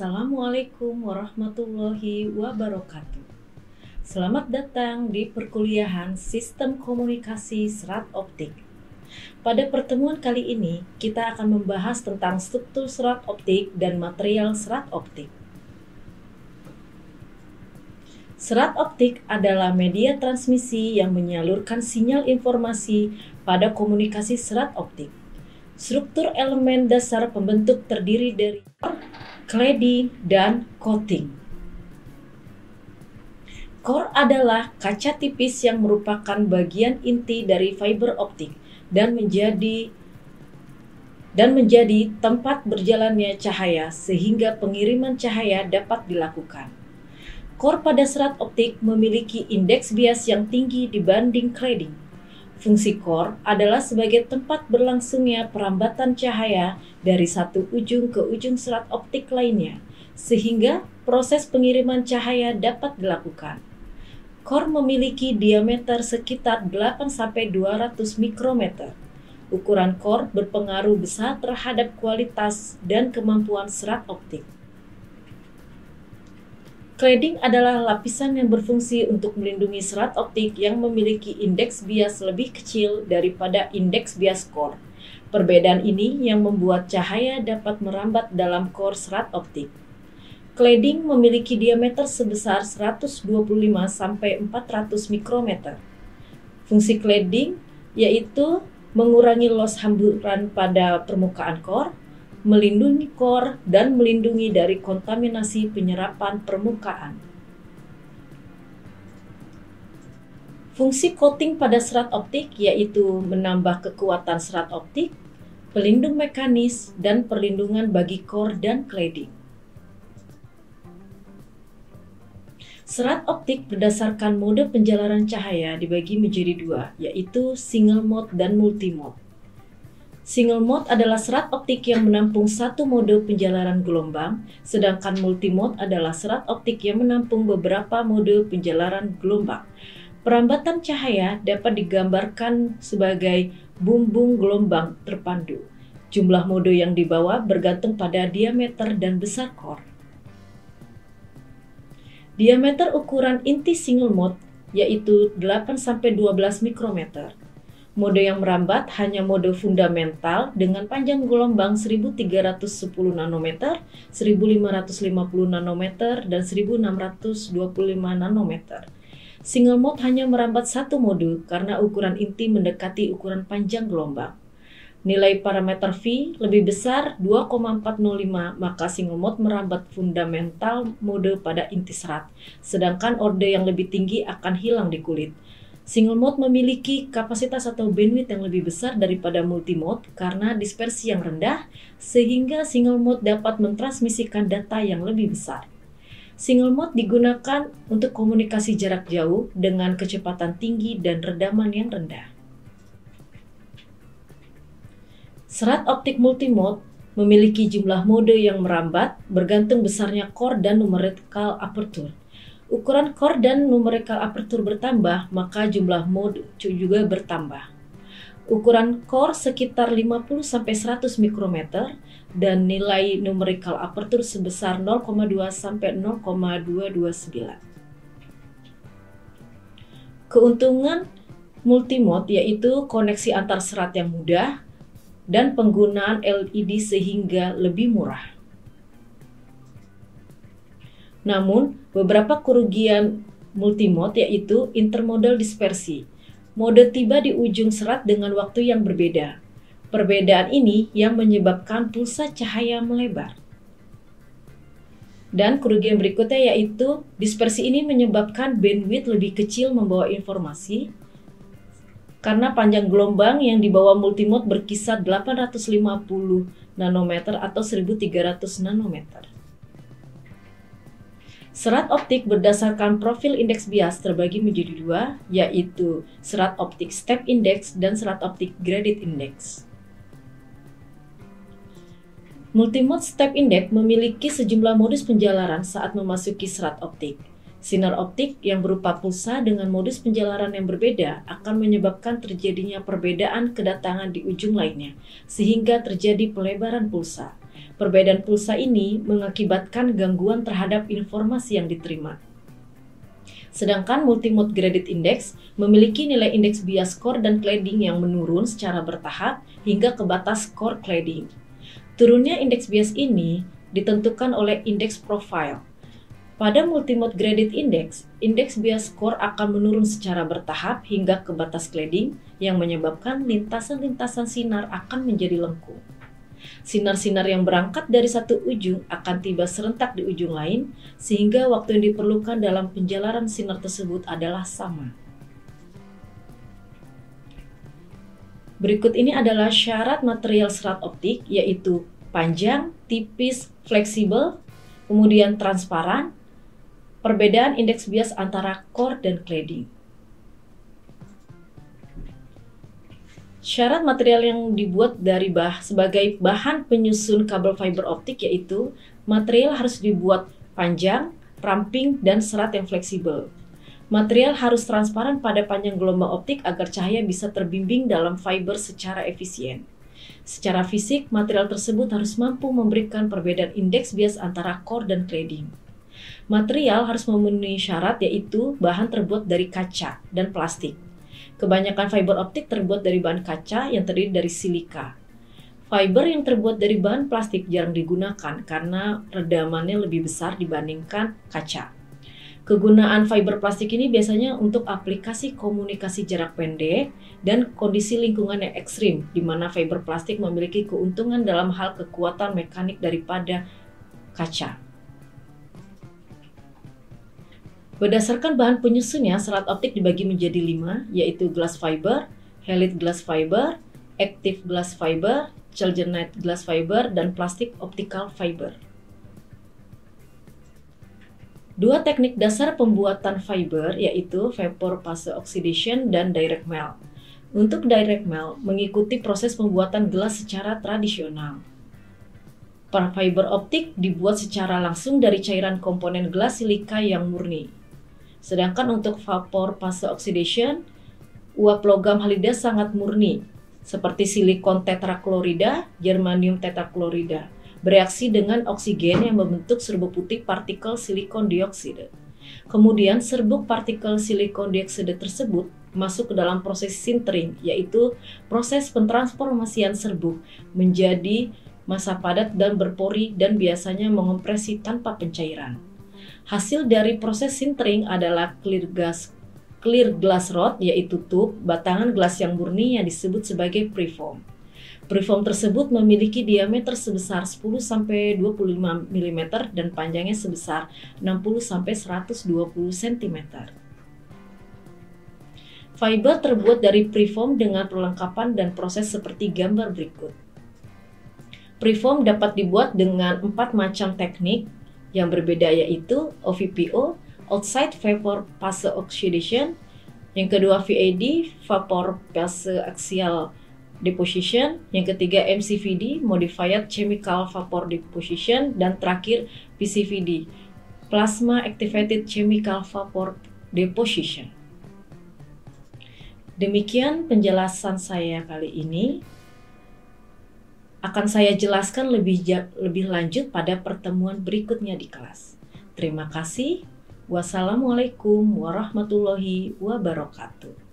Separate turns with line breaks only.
Assalamualaikum warahmatullahi wabarakatuh. Selamat datang di perkuliahan Sistem Komunikasi Serat Optik. Pada pertemuan kali ini, kita akan membahas tentang struktur serat optik dan material serat optik. Serat optik adalah media transmisi yang menyalurkan sinyal informasi pada komunikasi serat optik. Struktur elemen dasar pembentuk terdiri dari cladding dan coating. Core adalah kaca tipis yang merupakan bagian inti dari fiber optik dan menjadi tempat berjalannya cahaya sehingga pengiriman cahaya dapat dilakukan. Core pada serat optik memiliki indeks bias yang tinggi dibanding cladding. Fungsi core adalah sebagai tempat berlangsungnya perambatan cahaya dari satu ujung ke ujung serat optik lainnya, sehingga proses pengiriman cahaya dapat dilakukan. Core memiliki diameter sekitar 8-200 mikrometer. Ukuran core berpengaruh besar terhadap kualitas dan kemampuan serat optik. Cladding adalah lapisan yang berfungsi untuk melindungi serat optik yang memiliki indeks bias lebih kecil daripada indeks bias core. Perbedaan ini yang membuat cahaya dapat merambat dalam core serat optik. Cladding memiliki diameter sebesar 125-400 mikrometer. Fungsi cladding yaitu mengurangi loss hamburan pada permukaan core, melindungi core, dan melindungi dari kontaminasi penyerapan permukaan. Fungsi coating pada serat optik yaitu menambah kekuatan serat optik, pelindung mekanis, dan perlindungan bagi core dan cladding. Serat optik berdasarkan mode penjalaran cahaya dibagi menjadi dua, yaitu single mode dan multi mode. Single mode adalah serat optik yang menampung satu mode penjalaran gelombang, sedangkan multi mode adalah serat optik yang menampung beberapa mode penjalaran gelombang. Perambatan cahaya dapat digambarkan sebagai bumbung gelombang terpandu. Jumlah mode yang dibawa bergantung pada diameter dan besar core. Diameter ukuran inti single mode yaitu 8-12 mikrometer. Mode yang merambat hanya mode fundamental dengan panjang gelombang 1310 nanometer, 1550 nanometer, dan 1625 nanometer. Single mode hanya merambat satu mode karena ukuran inti mendekati ukuran panjang gelombang. Nilai parameter V lebih besar 2,405, maka single mode merambat fundamental mode pada inti serat, sedangkan orde yang lebih tinggi akan hilang di kulit. Single mode memiliki kapasitas atau bandwidth yang lebih besar daripada multi mode karena dispersi yang rendah, sehingga single mode dapat mentransmisikan data yang lebih besar. Single mode digunakan untuk komunikasi jarak jauh dengan kecepatan tinggi dan redaman yang rendah. Serat optik multimode memiliki jumlah mode yang merambat bergantung besarnya core dan numerical aperture. Ukuran core dan numerical aperture bertambah, maka jumlah mode juga bertambah. Ukuran core sekitar 50-100 mikrometer dan nilai numerical aperture sebesar 0,2-0,229. Keuntungan multimode yaitu koneksi antar serat yang mudah dan penggunaan LED sehingga lebih murah. Namun, beberapa kerugian multimode yaitu intermodal dispersi. Mode tiba di ujung serat dengan waktu yang berbeda. Perbedaan ini yang menyebabkan pulsa cahaya melebar. Dan kerugian berikutnya yaitu dispersi ini menyebabkan bandwidth lebih kecil membawa informasi, karena panjang gelombang yang dibawa multimode berkisar 850 nanometer atau 1300 nanometer. Serat optik berdasarkan profil indeks bias terbagi menjadi dua, yaitu serat optik step index dan serat optik graded index. Multimode step index memiliki sejumlah modus penjalaran saat memasuki serat optik. Sinar optik yang berupa pulsa dengan modus penjalaran yang berbeda akan menyebabkan terjadinya perbedaan kedatangan di ujung lainnya, sehingga terjadi pelebaran pulsa. Perbedaan pulsa ini mengakibatkan gangguan terhadap informasi yang diterima. Sedangkan multimode graded index memiliki nilai indeks bias core dan cladding yang menurun secara bertahap hingga ke batas core cladding. Turunnya indeks bias ini ditentukan oleh indeks profile. Pada multimode graded index, indeks bias core akan menurun secara bertahap hingga ke batas cladding yang menyebabkan lintasan-lintasan sinar akan menjadi lengkung. Sinar-sinar yang berangkat dari satu ujung akan tiba serentak di ujung lain, sehingga waktu yang diperlukan dalam penjalaran sinar tersebut adalah sama. Berikut ini adalah syarat material serat optik, yaitu panjang, tipis, fleksibel, kemudian transparan, perbedaan indeks bias antara core dan cladding. Syarat material yang dibuat sebagai bahan penyusun kabel fiber optik yaitu material harus dibuat panjang, ramping, dan serat yang fleksibel. Material harus transparan pada panjang gelombang optik agar cahaya bisa terbimbing dalam fiber secara efisien. Secara fisik, material tersebut harus mampu memberikan perbedaan indeks bias antara core dan cladding. Material harus memenuhi syarat yaitu bahan terbuat dari kaca dan plastik. Kebanyakan fiber optik terbuat dari bahan kaca yang terdiri dari silika. Fiber yang terbuat dari bahan plastik jarang digunakan karena redamannya lebih besar dibandingkan kaca. Kegunaan fiber plastik ini biasanya untuk aplikasi komunikasi jarak pendek dan kondisi lingkungan yang ekstrim, di mana fiber plastik memiliki keuntungan dalam hal kekuatan mekanik daripada kaca. Berdasarkan bahan penyusunnya, serat optik dibagi menjadi 5, yaitu glass fiber, Halide glass fiber, active glass fiber, chalcedonite glass fiber, dan plastic optical fiber. Dua teknik dasar pembuatan fiber yaitu vapor phase oxidation dan direct melt. Untuk direct melt mengikuti proses pembuatan gelas secara tradisional. Fiber optik dibuat secara langsung dari cairan komponen gelas silika yang murni. Sedangkan untuk vapor phase oxidation, uap logam halida sangat murni, seperti silikon tetraklorida, germanium tetraklorida, bereaksi dengan oksigen yang membentuk serbuk putih partikel silikon dioksida. Kemudian serbuk partikel silikon dioksida tersebut masuk ke dalam proses sintering, yaitu proses pentransformasian serbuk menjadi massa padat dan berpori dan biasanya mengompresi tanpa pencairan. Hasil dari proses sintering adalah clear glass rod, yaitu tube batangan gelas yang murni yang disebut sebagai preform. Preform tersebut memiliki diameter sebesar 10-25 mm dan panjangnya sebesar 60-120 cm. Fiber terbuat dari preform dengan perlengkapan dan proses seperti gambar berikut. Preform dapat dibuat dengan 4 macam teknik yang berbeda, yaitu OVPO, Outside Vapor Phase Oxidation, yang kedua VAD, Vapor Phase Axial Deposition, yang ketiga MCVD, Modified Chemical Vapor Deposition, dan terakhir PCVD, Plasma Activated Chemical Vapor Deposition. Demikian penjelasan saya kali ini. Akan saya jelaskan lebih lanjut pada pertemuan berikutnya di kelas. Terima kasih. Wassalamualaikum warahmatullahi wabarakatuh.